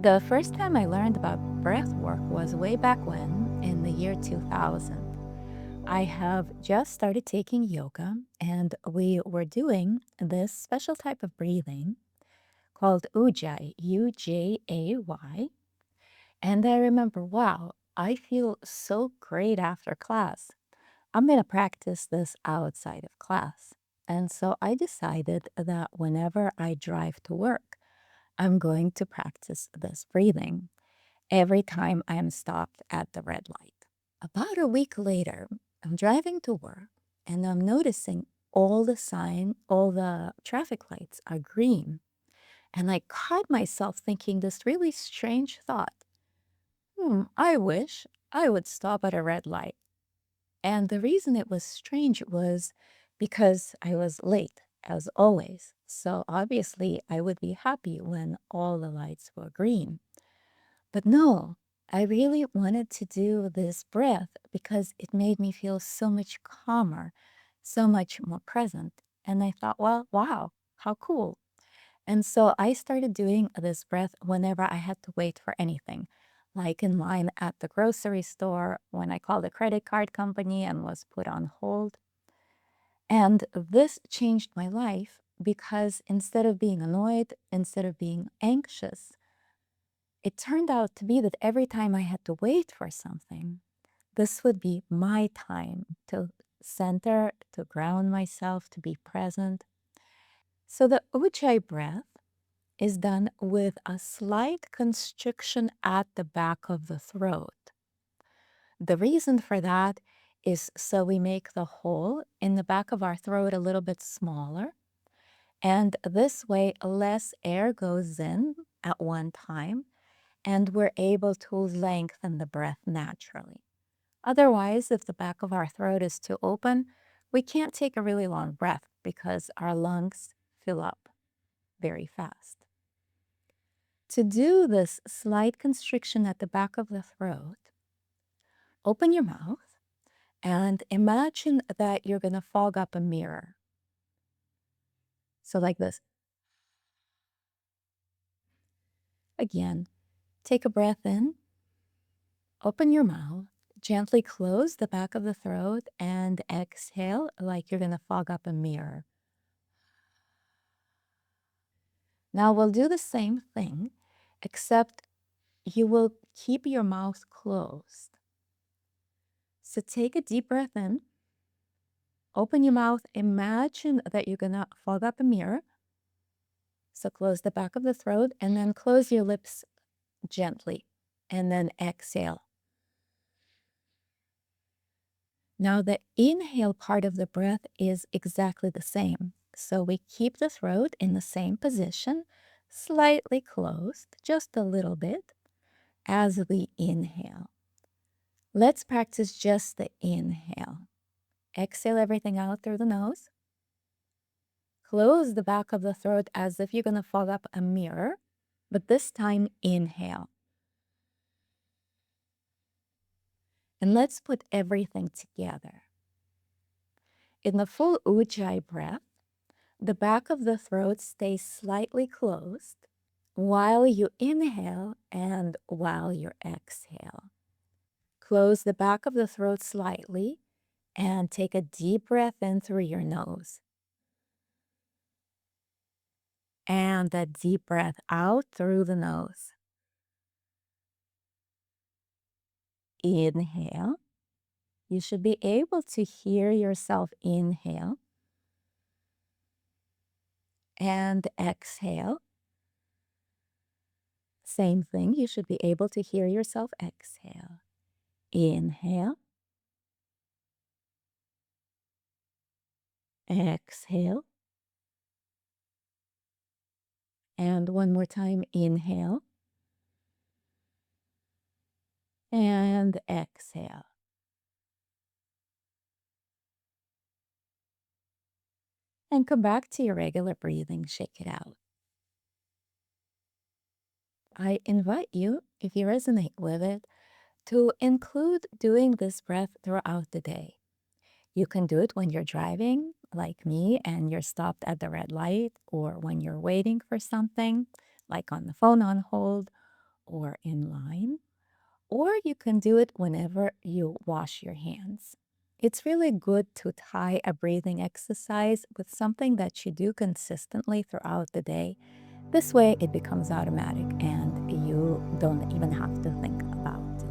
The first time I learned about breath work was way back when, in the year 2000. I have just started taking yoga, and we were doing this special type of breathing called Ujjayi, Ujay. And I remember, wow, I feel so great after class. I'm going to practice this outside of class. And so I decided that whenever I drive to work, I'm going to practice this breathing every time I am stopped at the red light. About a week later, I'm driving to work and I'm noticing all the traffic lights are green. And I caught myself thinking this really strange thought. I wish I would stop at a red light. And the reason it was strange was because I was late, as always. So obviously, I would be happy when all the lights were green. But no, I really wanted to do this breath because it made me feel so much calmer, so much more present. And I thought, well, wow, how cool. And so I started doing this breath whenever I had to wait for anything, like in line at the grocery store when I called a credit card company and was put on hold. And this changed my life because instead of being annoyed, instead of being anxious, it turned out to be that every time I had to wait for something, this would be my time to center, to ground myself, to be present. So the Ujjayi breath is done with a slight constriction at the back of the throat. The reason for that is so we make the hole in the back of our throat a little bit smaller. And this way, less air goes in at one time and we're able to lengthen the breath naturally. Otherwise, if the back of our throat is too open, we can't take a really long breath because our lungs fill up very fast. To do this slight constriction at the back of the throat, open your mouth and imagine that you're going to fog up a mirror. So, like this. Again, take a breath in, open your mouth, gently close the back of the throat, and exhale like you're going to fog up a mirror. Now we'll do the same thing, except you will keep your mouth closed. So take a deep breath in, open your mouth, imagine that you're going to fog up a mirror. So close the back of the throat and then close your lips gently and then exhale. Now, the inhale part of the breath is exactly the same. So we keep the throat in the same position, slightly closed, just a little bit, as we inhale. Let's practice just the inhale. Exhale everything out through the nose. Close the back of the throat as if you're going to fog up a mirror, but this time inhale. And let's put everything together. In the full Ujjayi breath, the back of the throat stays slightly closed while you inhale and while you exhale. Close the back of the throat slightly and take a deep breath in through your nose. And a deep breath out through the nose. Inhale. You should be able to hear yourself inhale. And exhale. Same thing, you should be able to hear yourself exhale. Inhale. Exhale. And one more time, inhale. And exhale. And come back to your regular breathing, shake it out. I invite you, if you resonate with it, to include doing this breath throughout the day. You can do it when you're driving, like me, and you're stopped at the red light, or when you're waiting for something, like on the phone on hold, or in line, or you can do it whenever you wash your hands. It's really good to tie a breathing exercise with something that you do consistently throughout the day. This way, it becomes automatic and you don't even have to think about it.